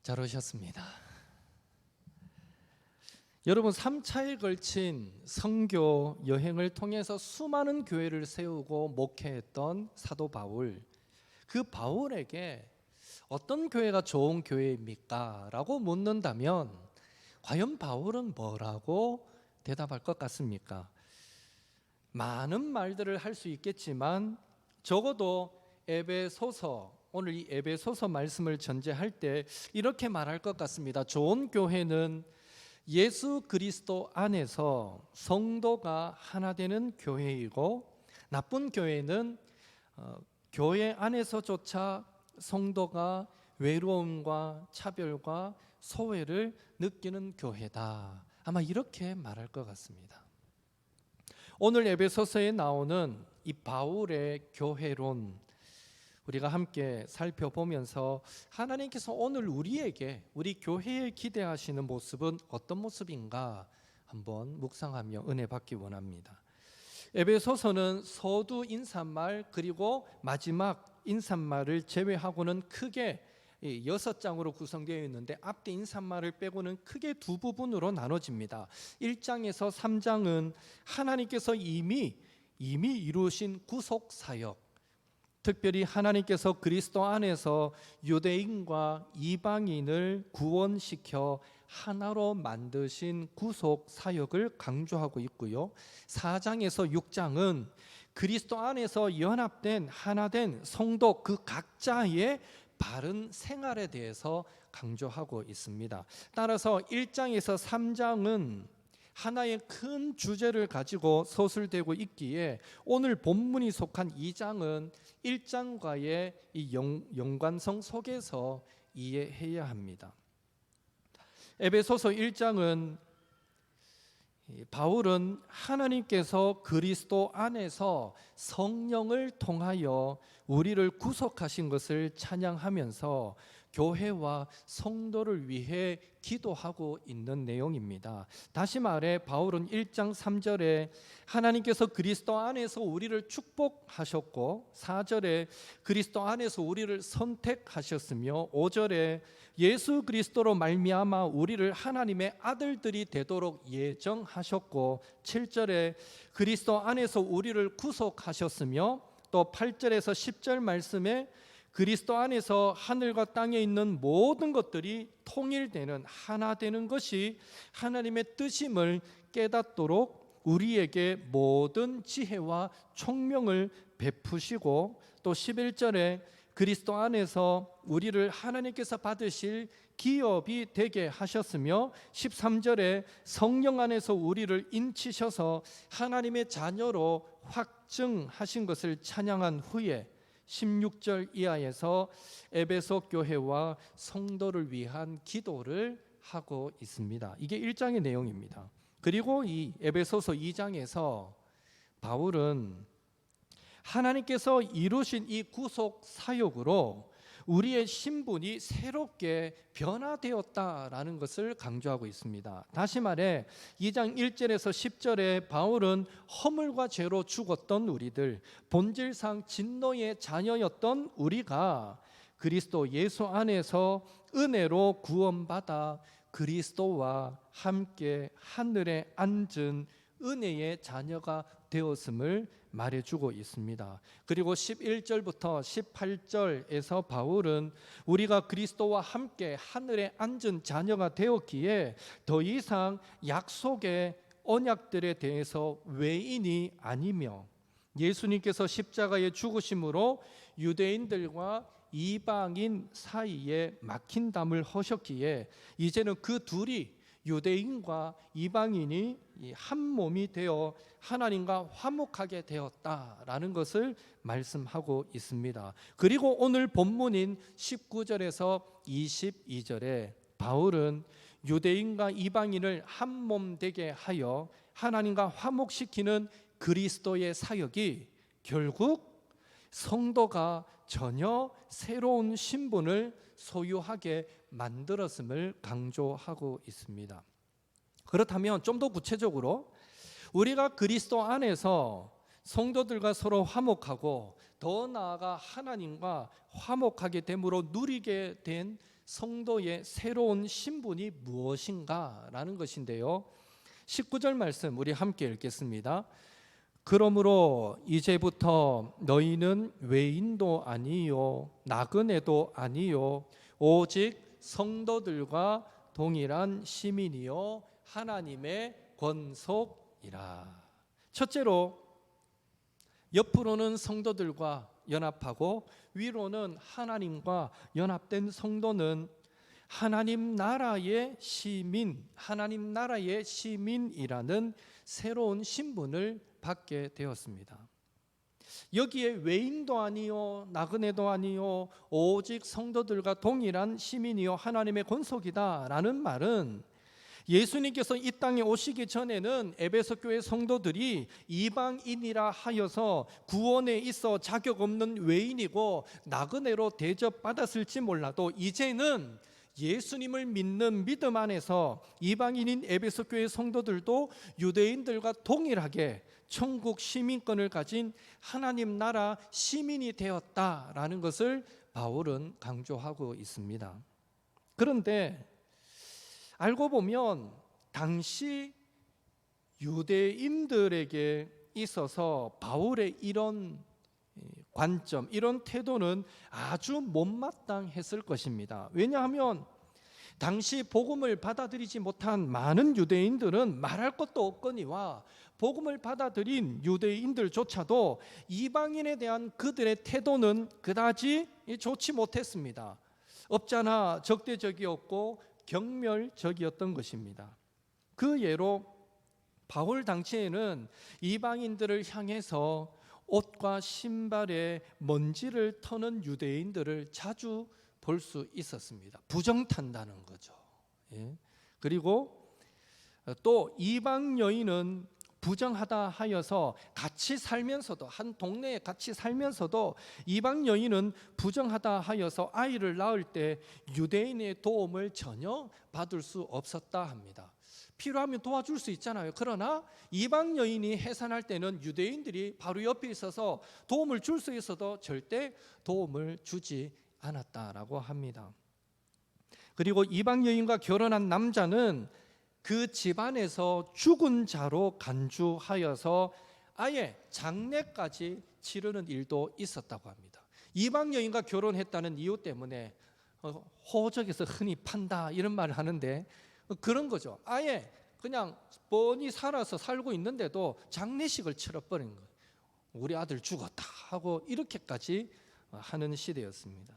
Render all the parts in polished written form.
잘 오셨습니다. 여러분, 3차에 걸친 선교 여행을 통해서 수많은 교회를 세우고 목회했던 사도 바울, 그 바울에게 어떤 교회가 좋은 교회입니까? 라고 묻는다면 과연 바울은 뭐라고 대답할 것 같습니까? 많은 말들을 할 수 있겠지만 적어도 오늘 이 에베소서 말씀을 전제할 때 이렇게 말할 것 같습니다. 좋은 교회는 예수 그리스도 안에서 성도가 하나 되는 교회이고, 나쁜 교회는 교회 안에서조차 성도가 외로움과 차별과 소외를 느끼는 교회다. 아마 이렇게 말할 것 같습니다. 오늘 에베소서에 나오는 이 바울의 교회론, 우리가 함께 살펴보면서 하나님께서 오늘 우리에게, 우리 교회에 기대하시는 모습은 어떤 모습인가 한번 묵상하며 은혜 받기 원합니다. 에베소서는 서두 인사말 그리고 마지막 인사말을 제외하고는 크게 6장으로 구성되어 있는데, 앞뒤 인사말을 빼고는 크게 두 부분으로 나눠집니다. 1장에서 3장은 하나님께서 이미 이루신 구속 사역, 특별히 하나님께서 그리스도 안에서 유대인과 이방인을 구원시켜 하나로 만드신 구속 사역을 강조하고 있고요. 4장에서 6장은 그리스도 안에서 연합된 하나된 성도 그 각자의 바른 생활에 대해서 강조하고 있습니다. 따라서 1장에서 3장은 하나의 큰 주제를 가지고 서술되고 있기에 오늘 본문이 속한 2장은 1장과의 이 연관성 속에서 이해해야 합니다. 에베소서 1장은 바울은 하나님께서 그리스도 안에서 성령을 통하여 우리를 구속하신 것을 찬양하면서 교회와 성도를 위해 기도하고 있는 내용입니다. 다시 말해 바울은 1장 3절에 하나님께서 그리스도 안에서 우리를 축복하셨고, 4절에 그리스도 안에서 우리를 선택하셨으며, 5절에 예수 그리스도로 말미암아 우리를 하나님의 아들들이 되도록 예정하셨고, 7절에 그리스도 안에서 우리를 구속하셨으며, 또 8절에서 10절 말씀에 그리스도 안에서 하늘과 땅에 있는 모든 것들이 통일되는, 하나 되는 것이 하나님의 뜻임을 깨닫도록 우리에게 모든 지혜와 총명을 베푸시고, 또 11절에 그리스도 안에서 우리를 하나님께서 받으실 기업이 되게 하셨으며, 13절에 성령 안에서 우리를 인치셔서 하나님의 자녀로 확증하신 것을 찬양한 후에 16절 이하에서 에베소 교회와 성도를 위한 기도를 하고 있습니다. 이게 1장의 내용입니다. 그리고 이 에베소서 2장에서 바울은 하나님께서 이루신 이 구속 사역으로 우리의 신분이 새롭게 변화되었다라는 것을 강조하고 있습니다. 다시 말해 2장 1절에서 10절에 바울은 허물과 죄로 죽었던 우리들, 본질상 진노의 자녀였던 우리가 그리스도 예수 안에서 은혜로 구원받아 그리스도와 함께 하늘에 앉은 은혜의 자녀가 되었음을 말해주고 있습니다. 그리고 11절부터 18절에서 바울은 우리가 그리스도와 함께 하늘에 앉은 자녀가 되었기에 더 이상 약속의 언약들에 대해서 외인이 아니며, 예수님께서 십자가의 죽으심으로 유대인들과 이방인 사이에 막힌 담을 허셨기에 이제는 그 둘이, 유대인과 이방인이 한 몸이 되어 하나님과 화목하게 되었다라는 것을 말씀하고 있습니다. 그리고 오늘 본문인 19절에서 22절에 바울은 유대인과 이방인을 한 몸 되게 하여 하나님과 화목시키는 그리스도의 사역이 결국 성도가 전혀 새로운 신분을 소유하게 만들었음을 강조하고 있습니다. 그렇다면 좀 더 구체적으로 우리가 그리스도 안에서 성도들과 서로 화목하고 더 나아가 하나님과 화목하게 됨으로 누리게 된 성도의 새로운 신분이 무엇인가라는 것인데요. 19절 말씀 우리 함께 읽겠습니다. 그러므로 이제부터 너희는 외인도 아니요 나그네도 아니요 오직 성도들과 동일한 시민이요 하나님의 권속이라. 첫째로 옆으로는 성도들과 연합하고 위로는 하나님과 연합된 성도는 하나님 나라의 시민, 하나님 나라의 시민이라는 새로운 신분을 받게 되었습니다. 여기에 외인도 아니요 나그네도 아니요 오직 성도들과 동일한 시민이요 하나님의 권속이다 라는 말은 예수님께서 이 땅에 오시기 전에는 에베소 교회 성도들이 이방인이라 하여서 구원에 있어 자격 없는 외인이고 나그네로 대접받았을지 몰라도 이제는 예수님을 믿는 믿음 안에서 이방인인 에베소 교회 성도들도 유대인들과 동일하게 천국 시민권을 가진 하나님 나라 시민이 되었다라는 것을 바울은 강조하고 있습니다. 그런데 알고 보면 당시 유대인들에게 있어서 바울의 이런 관점, 이런 태도는 아주 못마땅했을 것입니다. 왜냐하면 당시 복음을 받아들이지 못한 많은 유대인들은 말할 것도 없거니와 복음을 받아들인 유대인들조차도 이방인에 대한 그들의 태도는 그다지 좋지 못했습니다. 업자나 적대적이었고 경멸적이었던 것입니다. 그 예로 바울 당시에는 이방인들을 향해서 옷과 신발에 먼지를 터는 유대인들을 자주 볼 수 있었습니다. 부정탄다는 거죠. 그리고 또 이방 여인은 부정하다 하여서 같이 살면서도 한 동네에 같이 살면서도 이방 여인은 부정하다 하여서 아이를 낳을 때 유대인의 도움을 전혀 받을 수 없었다 합니다. 필요하면 도와줄 수 있잖아요. 그러나 이방 여인이 해산할 때는 유대인들이 바로 옆에 있어서 도움을 줄 수 있어도 절대 도움을 주지 않았다라고 합니다. 그리고 이방 여인과 결혼한 남자는 그 집안에서 죽은 자로 간주하여서 아예 장례까지 치르는 일도 있었다고 합니다. 이방 여인과 결혼했다는 이유 때문에 호적에서 흔히 판다 이런 말을 하는데 그런 거죠. 아예 그냥 뻔히 살고 있는데도 장례식을 치러버린 거예요. 우리 아들 죽었다 하고 이렇게까지 하는 시대였습니다.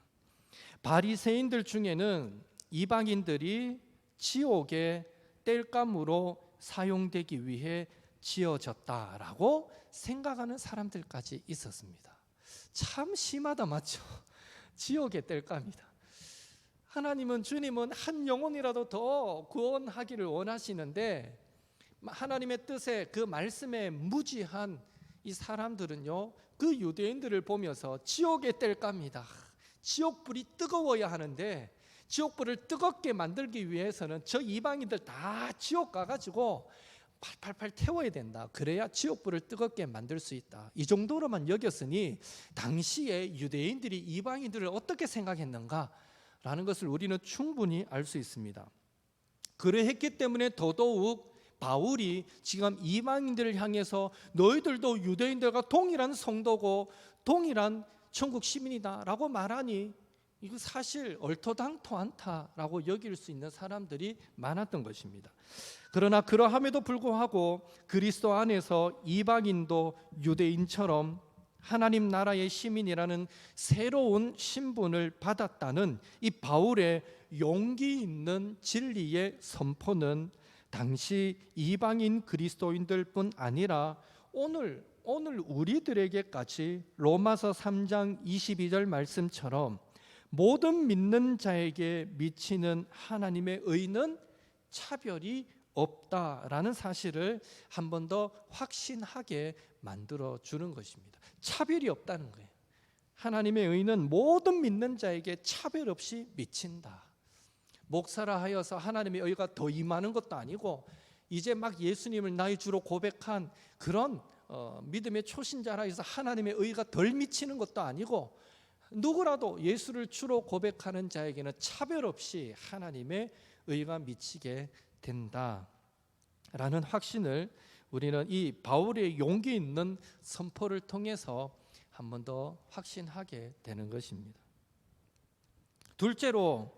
바리새인들 중에는 이방인들이 지옥의 땔감으로 사용되기 위해 지어졌다라고 생각하는 사람들까지 있었습니다. 참 심하다, 맞죠? 지옥의 땔감이다. 하나님은, 주님은 한 영혼이라도 더 구원하기를 원하시는데 하나님의 뜻에 그 말씀에 무지한 이 사람들은요, 그 유대인들을 보면서 지옥의 땔감이다, 지옥불이 뜨거워야 하는데 지옥불을 뜨겁게 만들기 위해서는 저 이방인들 다 지옥 가가지고 팔팔팔 태워야 된다. 그래야 지옥불을 뜨겁게 만들 수 있다. 이 정도로만 여겼으니 당시에 유대인들이 이방인들을 어떻게 생각했는가라는 것을 우리는 충분히 알 수 있습니다. 그러했기 때문에 더더욱 바울이 지금 이방인들을 향해서 너희들도 유대인들과 동일한 성도고 동일한 천국 시민이다라고 말하니 이거 사실 얼토당토 않다라고 여길 수 있는 사람들이 많았던 것입니다. 그러나 그러함에도 불구하고 그리스도 안에서 이방인도 유대인처럼 하나님 나라의 시민이라는 새로운 신분을 받았다는 이 바울의 용기 있는 진리의 선포는 당시 이방인 그리스도인들뿐 아니라 오늘 우리들에게까지 로마서 3장 22절 말씀처럼 모든 믿는 자에게 미치는 하나님의 의는 차별이 없다라는 사실을 한 번 더 확신하게 만들어 주는 것입니다. 차별이 없다는 거예요. 하나님의 의는 모든 믿는 자에게 차별 없이 미친다. 목사라 하여서 하나님의 의가 더 임하는 것도 아니고 이제 막 예수님을 나의 주로 고백한 그런 믿음의 초신자라 해서 하나님의 의가 덜 미치는 것도 아니고 누구라도 예수를 주로 고백하는 자에게는 차별 없이 하나님의 의가 미치게 된다라는 확신을 우리는 이 바울의 용기 있는 선포를 통해서 한 번 더 확신하게 되는 것입니다. 둘째로,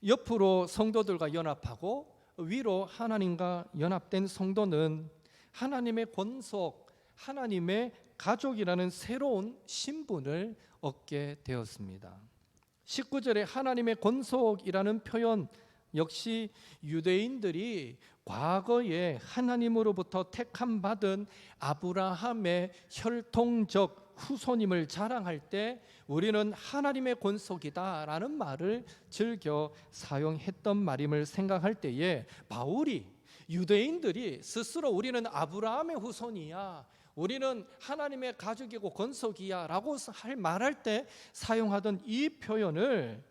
옆으로 성도들과 연합하고 위로 하나님과 연합된 성도는 하나님의 권속, 하나님의 가족이라는 새로운 신분을 얻게 되었습니다. 19절에 하나님의 권속이라는 표현 역시 유대인들이 과거에 하나님으로부터 택함받은 아브라함의 혈통적 후손임을 자랑할 때 우리는 하나님의 권속이다라는 말을 즐겨 사용했던 말임을 생각할 때에 바울이 유대인들이 스스로 우리는 아브라함의 후손이야, 우리는 하나님의 가족이고 권속이야 라고 말할 때 사용하던 이 표현을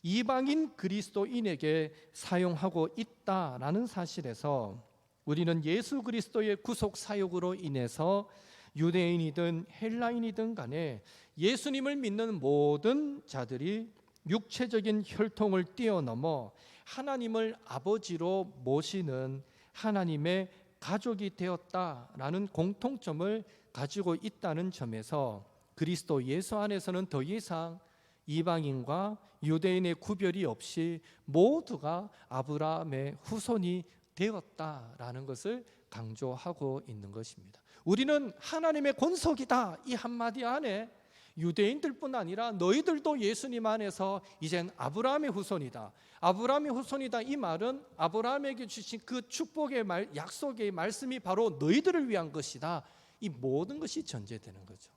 이방인 그리스도인에게 사용하고 있다라는 사실에서 우리는 예수 그리스도의 구속 사역으로 인해서 유대인이든 헬라인이든 간에 예수님을 믿는 모든 자들이 육체적인 혈통을 뛰어넘어 하나님을 아버지로 모시는 하나님의 가족이 되었다라는 공통점을 가지고 있다는 점에서 그리스도 예수 안에서는 더 이상 이방인과 유대인의 구별이 없이 모두가 아브라함의 후손이 되었다라는 것을 강조하고 있는 것입니다. 우리는 하나님의 권속이다, 이 한마디 안에 유대인들뿐 아니라 너희들도 예수님 안에서 이젠 아브라함의 후손이다, 아브라함의 후손이다, 이 말은 아브라함에게 주신 그 축복의 약속의 말씀이 바로 너희들을 위한 것이다, 이 모든 것이 전제되는 거죠.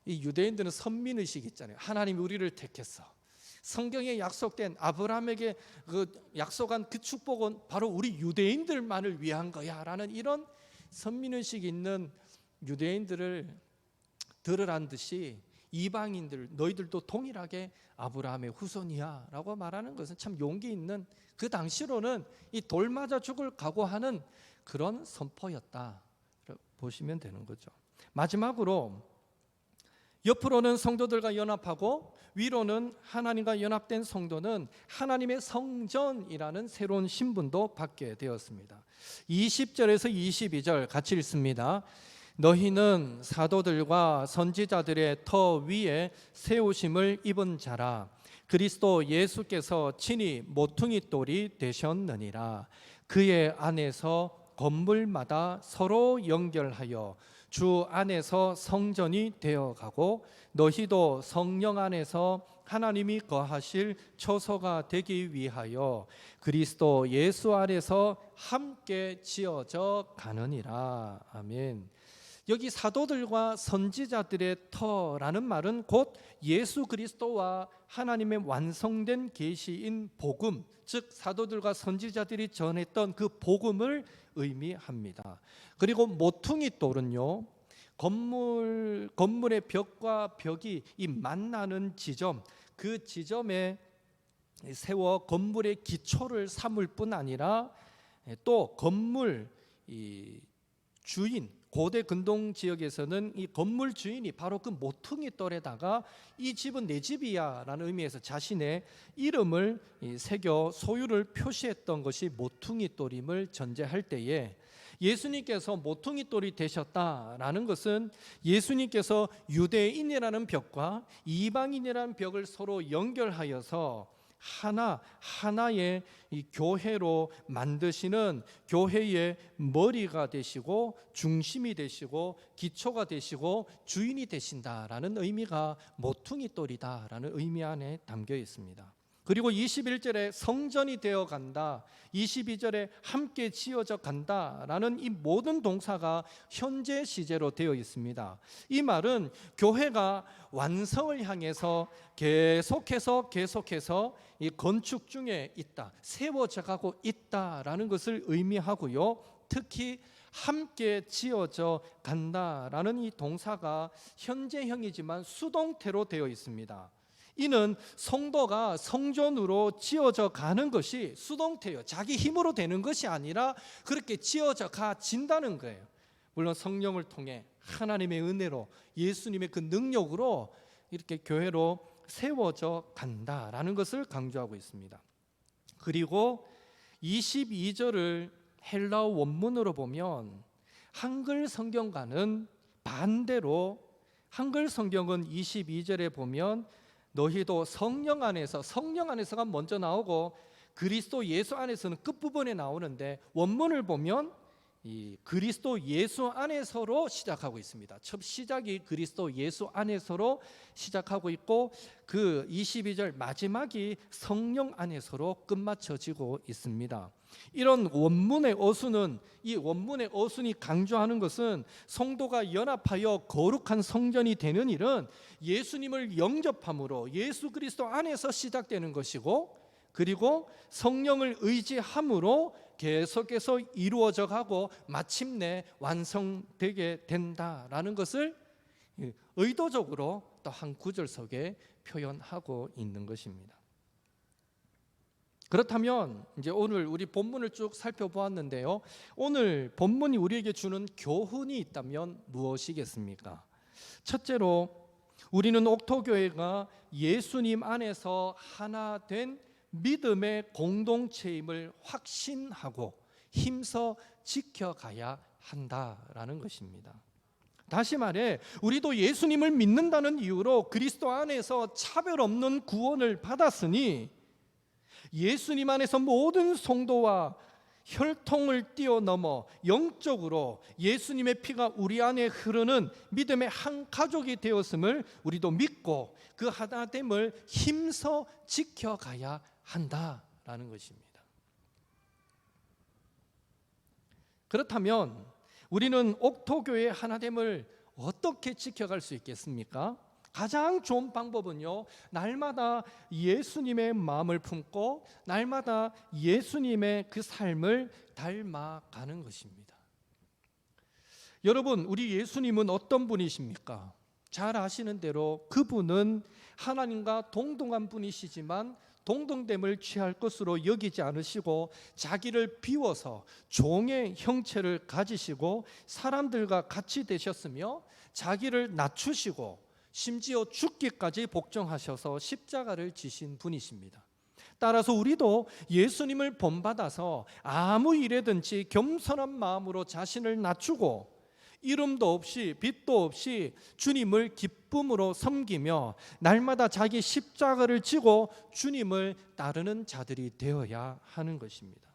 이 유대인들은 선민의식이 있잖아요. 하나님이 우리를 택했어, 성경에 약속된 아브라함에게 약속한 그 축복은 바로 우리 유대인들만을 위한 거야 라는 이런 선민의식이 있는 유대인들을 들으란 듯이 이방인들 너희들도 동일하게 아브라함의 후손이야 라고 말하는 것은 참 용기 있는, 그 당시로는 이 돌 맞아 죽을 각오하는 그런 선포였다 보시면 되는 거죠. 마지막으로 옆으로는 성도들과 연합하고 위로는 하나님과 연합된 성도는 하나님의 성전이라는 새로운 신분도 받게 되었습니다. 20절에서 22절 같이 읽습니다. 너희는 사도들과 선지자들의 터 위에 세우심을 입은 자라. 그리스도 예수께서 친히 모퉁이 돌이 되셨느니라. 그의 안에서 건물마다 서로 연결하여 주 안에서 성전이 되어가고 너희도 성령 안에서 하나님이 거하실 처소가 되기 위하여 그리스도 예수 안에서 함께 지어져 가느니라. 아멘. 여기 사도들과 선지자들의 터라는 말은 곧 예수 그리스도와 하나님의 완성된 계시인 복음, 즉 사도들과 선지자들이 전했던 그 복음을 의미합니다. 그리고 모퉁이 돌은요, 건물의 벽과 벽이 이 만나는 지점, 그 지점에 세워 건물의 기초를 삼을 뿐 아니라 또 건물 주인, 고대 근동 지역에서는 이 건물 주인이 바로 그 모퉁이 돌에다가 이 집은 내 집이야 라는 의미에서 자신의 이름을 새겨 소유를 표시했던 것이 모퉁이 돌임을 전제할 때에 예수님께서 모퉁이 돌이 되셨다라는 것은 예수님께서 유대인이라는 벽과 이방인이라는 벽을 서로 연결하여서 하나의 이 교회로 만드시는 교회의 머리가 되시고 중심이 되시고 기초가 되시고 주인이 되신다라는 의미가 모퉁이 돌이다라는 의미 안에 담겨 있습니다. 그리고 21절에 성전이 되어 간다, 22절에 함께 지어져 간다라는 이 모든 동사가 현재 시제로 되어 있습니다. 이 말은 교회가 완성을 향해서 계속해서 이 건축 중에 있다, 세워져 가고 있다라는 것을 의미하고요. 특히 함께 지어져 간다라는 이 동사가 현재형이지만 수동태로 되어 있습니다. 이는 성도가 성전으로 지어져 가는 것이 수동태예요. 자기 힘으로 되는 것이 아니라 그렇게 지어져 가진다는 거예요. 물론 성령을 통해 하나님의 은혜로 예수님의 그 능력으로 이렇게 교회로 세워져 간다라는 것을 강조하고 있습니다. 그리고 22절을 헬라어 원문으로 보면 한글 성경과는 반대로 한글 성경은 22절에 보면 너희도 성령 안에서가 먼저 나오고 그리스도 예수 안에서는 끝부분에 나오는데, 원문을 보면 이 그리스도 예수 안에서로 시작하고 있습니다. 첫 시작이 그리스도 예수 안에서로 시작하고 있고, 그 22절 마지막이 성령 안에서로 끝마쳐지고 있습니다. 이런 원문의 어순은, 이 원문의 어순이 강조하는 것은 성도가 연합하여 거룩한 성전이 되는 일은 예수님을 영접함으로 예수 그리스도 안에서 시작되는 것이고, 그리고 성령을 의지함으로 계속해서 이루어져 가고 마침내 완성되게 된다라는 것을 의도적으로 또 한 구절 속에 표현하고 있는 것입니다. 그렇다면 이제 오늘 우리 본문을 쭉 살펴보았는데요, 오늘 본문이 우리에게 주는 교훈이 있다면 무엇이겠습니까? 첫째로 우리는 옥토교회가 예수님 안에서 하나 된 믿음의 공동체임을 확신하고 힘써 지켜가야 한다라는 것입니다. 다시 말해 우리도 예수님을 믿는다는 이유로 그리스도 안에서 차별 없는 구원을 받았으니 예수님 안에서 모든 성도와 혈통을 뛰어넘어 영적으로 예수님의 피가 우리 안에 흐르는 믿음의 한 가족이 되었음을 우리도 믿고 그 하나됨을 힘써 지켜가야 한다라는 것입니다. 그렇다면 우리는 옥토교회의 하나됨을 어떻게 지켜갈 수 있겠습니까? 가장 좋은 방법은요, 날마다 예수님의 마음을 품고 날마다 예수님의 그 삶을 닮아가는 것입니다. 여러분, 우리 예수님은 어떤 분이십니까? 잘 아시는 대로 그분은 하나님과 동등한 분이시지만 동등됨을 취할 것으로 여기지 않으시고 자기를 비워서 종의 형체를 가지시고 사람들과 같이 되셨으며 자기를 낮추시고 심지어 죽기까지 복종하셔서 십자가를 지신 분이십니다. 따라서 우리도 예수님을 본받아서 아무 일에든지 겸손한 마음으로 자신을 낮추고 이름도 없이 빚도 없이 주님을 기쁨으로 섬기며 날마다 자기 십자가를 지고 주님을 따르는 자들이 되어야 하는 것입니다.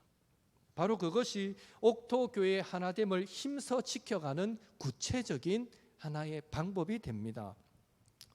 바로 그것이 옥토교회의 하나됨을 힘써 지켜가는 구체적인 하나의 방법이 됩니다.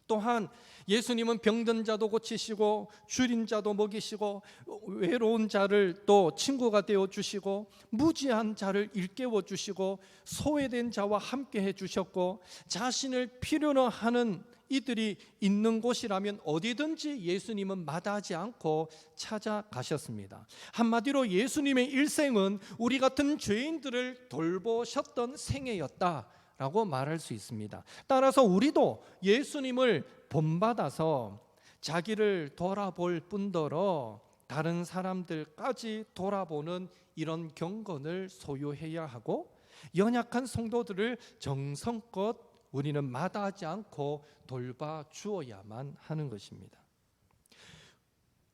또한 예수님은 병든 자도 고치시고 줄인 자도 먹이시고 외로운 자를 또 친구가 되어 주시고 무지한 자를 일깨워 주시고 소외된 자와 함께 해 주셨고, 자신을 필요로 하는 이들이 있는 곳이라면 어디든지 예수님은 마다하지 않고 찾아가셨습니다. 한마디로 예수님의 일생은 우리 같은 죄인들을 돌보셨던 생애였다 라고 말할 수 있습니다. 따라서 우리도 예수님을 본받아서 자기를 돌아볼 뿐더러 다른 사람들까지 돌아보는 이런 경건을 소유해야 하고, 연약한 성도들을 정성껏 우리는 마다하지 않고 돌봐 주어야만 하는 것입니다.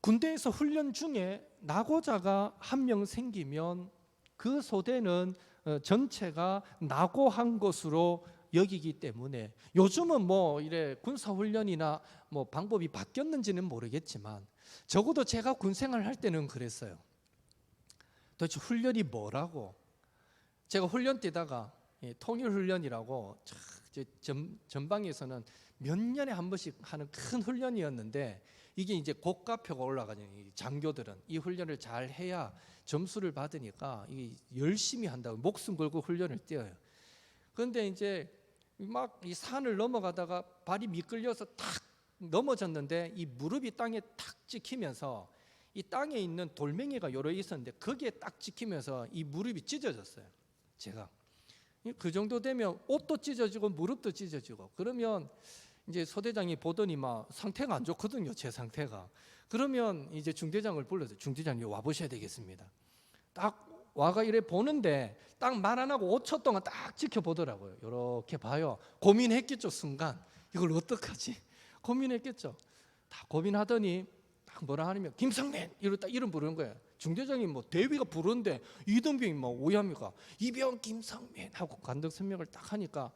군대에서 훈련 중에 낙오자가 한 명 생기면 그 소대는 전체가 낙오한 것으로 여기기 때문에, 요즘은 뭐 이래 군사훈련이나 뭐 방법이 바뀌었는지는 모르겠지만 적어도 제가 군생활 할 때는 그랬어요. 도대체 훈련이 뭐라고? 제가 훈련 뛰다가 통일훈련이라고 전방에서는 몇 년에 한 번씩 하는 큰 훈련이었는데, 이게 이제 고가표가 올라가죠. 장교들은 이 훈련을 잘 해야 점수를 받으니까 이게 열심히 한다고 목숨 걸고 훈련을 뛰어요. 그런데 이제 막 이 산을 넘어가다가 발이 미끌려서 탁 넘어졌는데 이 무릎이 땅에 탁 찍히면서 이 땅에 있는 돌멩이가 여러 있었는데 거기에 딱 찍히면서 이 무릎이 찢어졌어요. 제가 그 정도 되면 옷도 찢어지고 무릎도 찢어지고, 그러면 이제 소대장이 보더니 막 상태가 안 좋거든요, 제 상태가. 그러면 이제 중대장을 불러서 중대장님 와 보셔야 되겠습니다. 딱 와가 이래 보는데 딱 말 안 하고 5초 동안 딱 지켜보더라고요. 이렇게 봐요. 고민했겠죠, 순간. 이걸 어떡하지? 고민했겠죠. 다 고민하더니 딱 뭐라 하냐면 김성민 이러고 딱 이름 부르는 거예요. 중대장이 뭐 대위가 부르는데 이등병이 뭐 오해합니까? 이병 김성민 하고 간덕 설명을 딱 하니까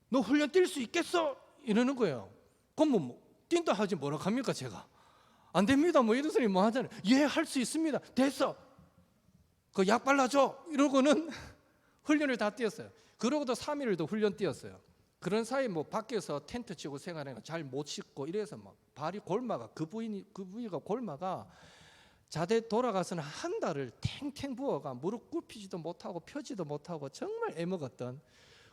너 훈련 뛸 수 있겠어? 이러는 거예요. 그럼 뭐 뛴다 하지 뭐라 합니까 제가? 안 됩니다. 뭐 이런 소리 뭐 하잖아요. 예, 할 수 있습니다. 됐어. 그 약 발라줘. 이러고는 훈련을 다 뛰었어요. 그러고도 3일을 더 훈련 뛰었어요. 그런 사이 뭐 밖에서 텐트 치고 생활하니까 잘 못 씻고 이래서 막 발이 골마가 그 부위가 골마가 자대 돌아가서는 한 달을 탱탱 부어가 무릎 굽히지도 못하고 펴지도 못하고 정말 애먹었던.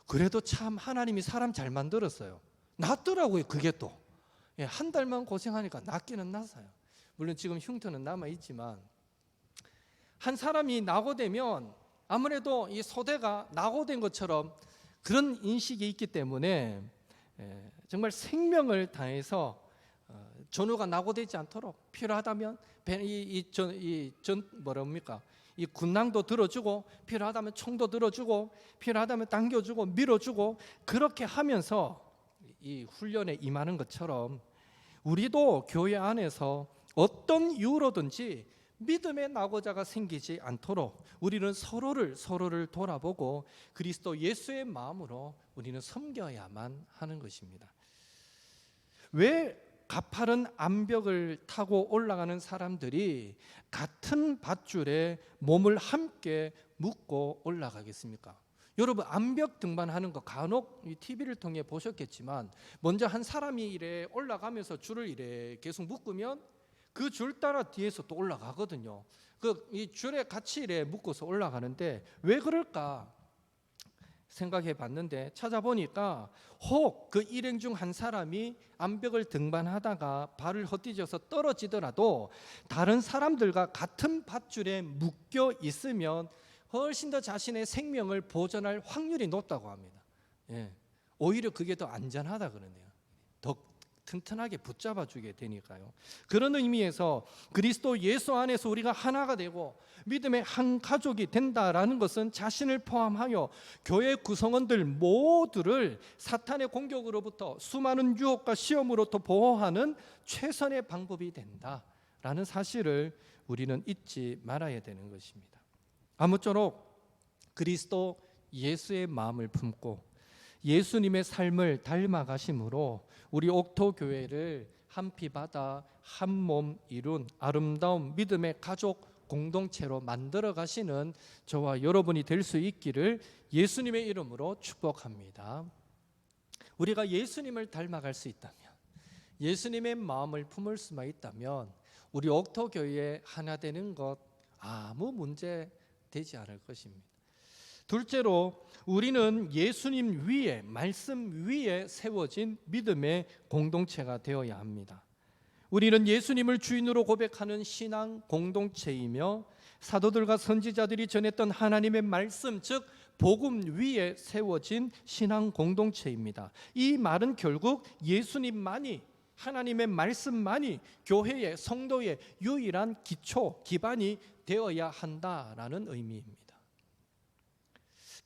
그래도 참 하나님이 사람 잘 만들었어요. 낫더라고요. 그게 또 한 달만 고생하니까 낫기는 낫어요. 물론 지금 흉터는 남아있지만 한 사람이 낙오되면 아무래도 이 소대가 낙오된 것처럼 그런 인식이 있기 때문에 정말 생명을 다해서 전우가 낙오되지 않도록 필요하다면 이 군낭도 들어주고 필요하다면 총도 들어주고 필요하다면 당겨주고 밀어주고 그렇게 하면서 이 훈련에 임하는 것처럼 우리도 교회 안에서 어떤 이유로든지 믿음의 낙오자가 생기지 않도록 우리는 서로를 돌아보고 그리스도 예수의 마음으로 우리는 섬겨야만 하는 것입니다. 왜 가파른 암벽을 타고 올라가는 사람들이 같은 밧줄에 몸을 함께 묶고 올라가겠습니까? 여러분 암벽 등반하는 거 간혹 TV를 통해 보셨겠지만 먼저 한 사람이 이래 올라가면서 줄을 이래 계속 묶으면 그 줄 따라 뒤에서 또 올라가거든요. 이 줄에 같이 이래 묶어서 올라가는데 왜 그럴까 생각해 봤는데 찾아보니까 혹 그 일행 중 한 사람이 암벽을 등반하다가 발을 헛디뎌서 떨어지더라도 다른 사람들과 같은 밧줄에 묶여 있으면 훨씬 더 자신의 생명을 보존할 확률이 높다고 합니다. 오히려 그게 더 안전하다 그러네요. 더 튼튼하게 붙잡아 주게 되니까요. 그런 의미에서 그리스도 예수 안에서 우리가 하나가 되고 믿음의 한 가족이 된다라는 것은 자신을 포함하여 교회 구성원들 모두를 사탄의 공격으로부터 수많은 유혹과 시험으로부터 보호하는 최선의 방법이 된다라는 사실을 우리는 잊지 말아야 되는 것입니다. 아무쪼록 그리스도 예수의 마음을 품고 예수님의 삶을 닮아가심으로 우리 옥토교회를 한 피 바다 한 몸 이룬 아름다운 믿음의 가족 공동체로 만들어 가시는 저와 여러분이 될 수 있기를 예수님의 이름으로 축복합니다. 우리가 예수님을 닮아갈 수 있다면, 예수님의 마음을 품을 수만 있다면 우리 옥토교회 하나 되는 것 아무 문제 되지 않을 것입니다. 둘째로 우리는 예수님 위에, 말씀 위에 세워진 믿음의 공동체가 되어야 합니다. 우리는 예수님을 주인으로 고백하는 신앙 공동체이며 사도들과 선지자들이 전했던 하나님의 말씀, 즉 복음 위에 세워진 신앙 공동체입니다. 이 말은 결국 예수님만이, 하나님의 말씀만이 교회의, 성도의 유일한 기초, 기반이 되어야 한다라는 의미입니다.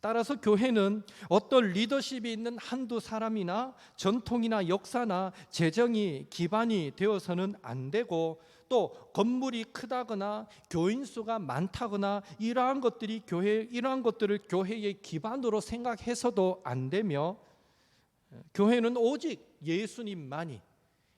따라서 교회는 어떤 리더십이 있는 한두 사람이나 전통이나 역사나 재정이 기반이 되어서는 안 되고, 또 건물이 크다거나 교인 수가 많다거나 이러한 것들을 교회의 기반으로 생각해서도 안 되며, 교회는 오직 예수님만이,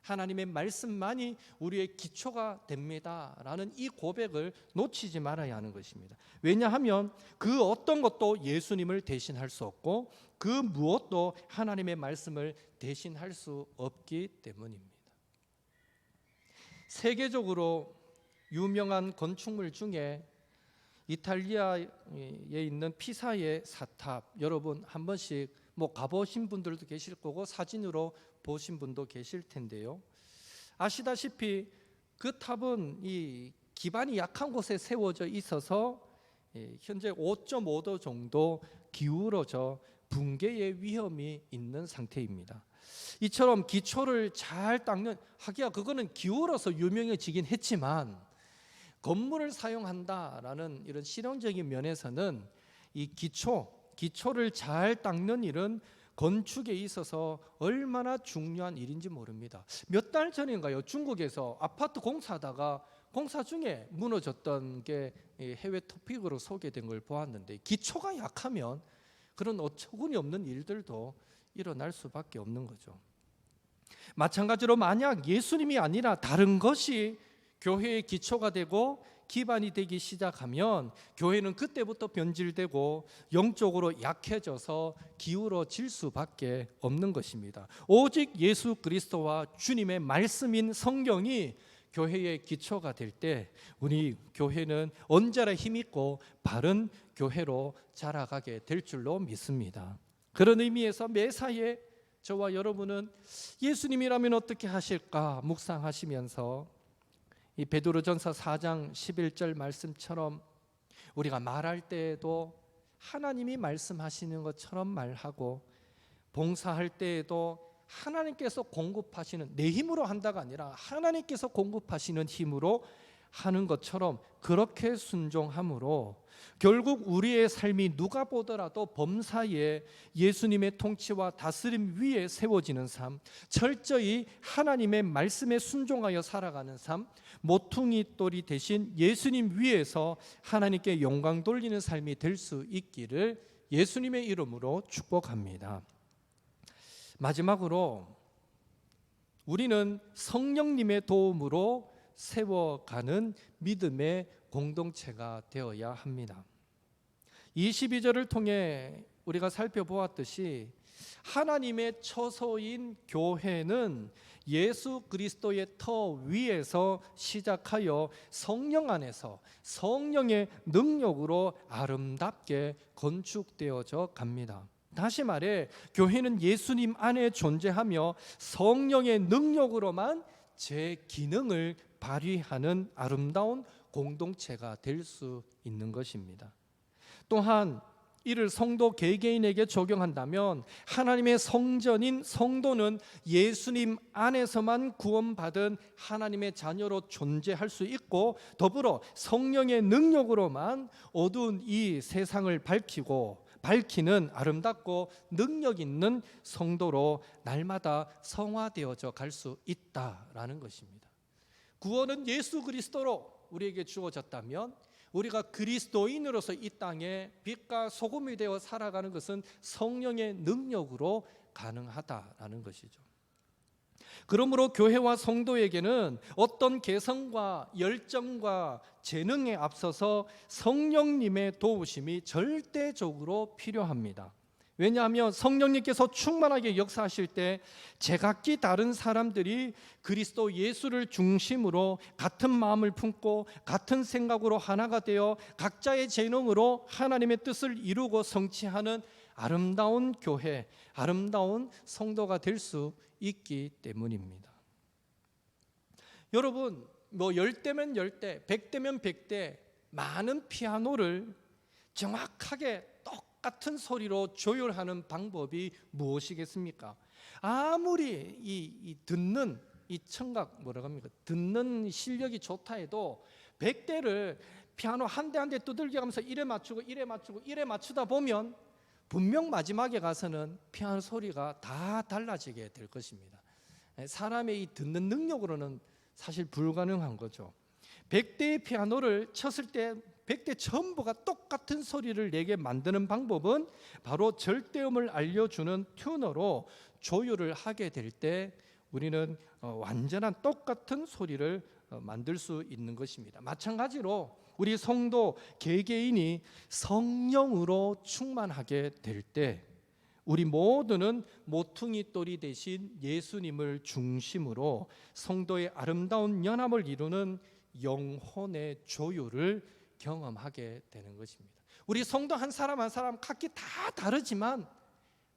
하나님의 말씀만이 우리의 기초가 됩니다라는 이 고백을 놓치지 말아야 하는 것입니다. 왜냐하면 그 어떤 것도 예수님을 대신할 수 없고 그 무엇도 하나님의 말씀을 대신할 수 없기 때문입니다. 세계적으로 유명한 건축물 중에 이탈리아에 있는 피사의 사탑, 여러분 한 번씩 가보신 분들도 계실 거고 사진으로 보신 분도 계실 텐데요. 아시다시피 그 탑은 이 기반이 약한 곳에 세워져 있어서 현재 5.5도 정도 기울어져 붕괴의 위험이 있는 상태입니다. 이처럼 기초를 잘 닦는, 하기야 그거는 기울어서 유명해지긴 했지만 건물을 사용한다라는 이런 실용적인 면에서는 이 기초를 잘 닦는 일은 건축에 있어서 얼마나 중요한 일인지 모릅니다. 몇 달 전인가요? 중국에서 아파트 공사하다가 공사 중에 무너졌던 게 해외 토픽으로 소개된 걸 보았는데, 기초가 약하면 그런 어처구니 없는 일들도 일어날 수밖에 없는 거죠. 마찬가지로 만약 예수님이 아니라 다른 것이 교회의 기초가 되고 기반이 되기 시작하면 교회는 그때부터 변질되고 영적으로 약해져서 기울어질 수밖에 없는 것입니다. 오직 예수 그리스도와 주님의 말씀인 성경이 교회의 기초가 될 때 우리 교회는 언제나 힘있고 바른 교회로 자라가게 될 줄로 믿습니다. 그런 의미에서 매사에 저와 여러분은 예수님이라면 어떻게 하실까 묵상하시면서 이 베드로전서 4장 11절 말씀처럼 우리가 말할 때에도 하나님이 말씀하시는 것처럼 말하고, 봉사할 때에도 하나님께서 공급하시는, 내 힘으로 한다가 아니라 하나님께서 공급하시는 힘으로 하는 것처럼 그렇게 순종함으로 결국 우리의 삶이 누가 보더라도 범사에 예수님의 통치와 다스림 위에 세워지는 삶, 철저히 하나님의 말씀에 순종하여 살아가는 삶, 모퉁이 돌이 대신 예수님 위에서 하나님께 영광 돌리는 삶이 될 수 있기를 예수님의 이름으로 축복합니다. 마지막으로 우리는 성령님의 도움으로 세워가는 믿음의 공동체가 되어야 합니다. 22절을 통해 우리가 살펴보았듯이 하나님의 처소인 교회는 예수 그리스도의 터 위에서 시작하여 성령 안에서 성령의 능력으로 아름답게 건축되어져 갑니다. 다시 말해 교회는 예수님 안에 존재하며 성령의 능력으로만 제 기능을 발휘하는 아름다운 공동체가 될 수 있는 것입니다. 또한 이를 성도 개개인에게 적용한다면 하나님의 성전인 성도는 예수님 안에서만 구원받은 하나님의 자녀로 존재할 수 있고, 더불어 성령의 능력으로만 어두운 이 세상을 밝히는 아름답고 능력 있는 성도로 날마다 성화되어져 갈 수 있다라는 것입니다. 구원은 예수 그리스도로 우리에게 주어졌다면 우리가 그리스도인으로서 이 땅에 빛과 소금이 되어 살아가는 것은 성령의 능력으로 가능하다라는 것이죠. 그러므로 교회와 성도에게는 어떤 개성과 열정과 재능에 앞서서 성령님의 도우심이 절대적으로 필요합니다. 왜냐하면 성령님께서 충만하게 역사하실 때 제각기 다른 사람들이 그리스도 예수를 중심으로 같은 마음을 품고 같은 생각으로 하나가 되어 각자의 재능으로 하나님의 뜻을 이루고 성취하는 아름다운 교회, 아름다운 성도가 될 수 있기 때문입니다. 여러분, 10대면 10대, 100대면 100대 많은 피아노를 정확하게 똑같은 소리로 조율하는 방법이 무엇이겠습니까? 아무리 이 듣는 이 청각 듣는 실력이 좋다 해도 100대를 피아노 한 대 한 대 두들겨 가면서 이래 맞추고 이래 맞추다 보면 분명 마지막에 가서는 피아노 소리가 다 달라지게 될 것입니다. 사람의 이 듣는 능력으로는 사실 불가능한 거죠. 100대의 피아노를 쳤을 때 100대 전부가 똑같은 소리를 내게 만드는 방법은 바로 절대음을 알려주는 튜너로 조율을 하게 될 때 우리는 완전한 똑같은 소리를 만들 수 있는 것입니다. 마찬가지로 우리 성도 개개인이 성령으로 충만하게 될 때 우리 모두는 모퉁이 돌이 되신 예수님을 중심으로 성도의 아름다운 연합을 이루는 영혼의 조율을 경험하게 되는 것입니다. 우리 성도 한 사람 한 사람 각기 다 다르지만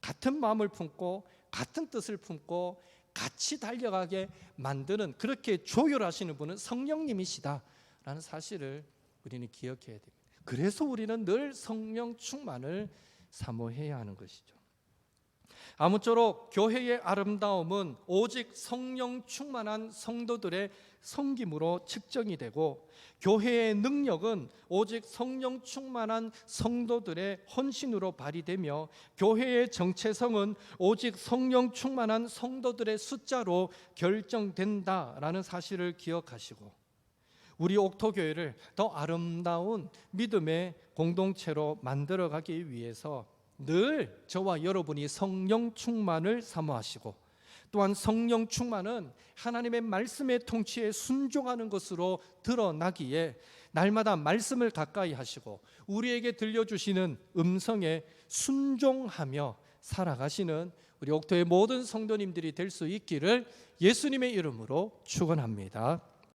같은 마음을 품고 같은 뜻을 품고 같이 달려가게 만드는, 그렇게 조율하시는 분은 성령님이시다라는 사실을 우리는 기억해야 됩니다. 그래서 우리는 늘 성령 충만을 사모해야 하는 것이죠. 아무쪼록 교회의 아름다움은 오직 성령 충만한 성도들의 섬김으로 측정이 되고, 교회의 능력은 오직 성령 충만한 성도들의 헌신으로 발휘되며, 교회의 정체성은 오직 성령 충만한 성도들의 숫자로 결정된다라는 사실을 기억하시고, 우리 옥토교회를 더 아름다운 믿음의 공동체로 만들어가기 위해서 늘 저와 여러분이 성령 충만을 사모하시고, 또한 성령 충만은 하나님의 말씀의 통치에 순종하는 것으로 드러나기에 날마다 말씀을 가까이 하시고 우리에게 들려주시는 음성에 순종하며 살아가시는 우리 옥토의 모든 성도님들이 될 수 있기를 예수님의 이름으로 축원합니다.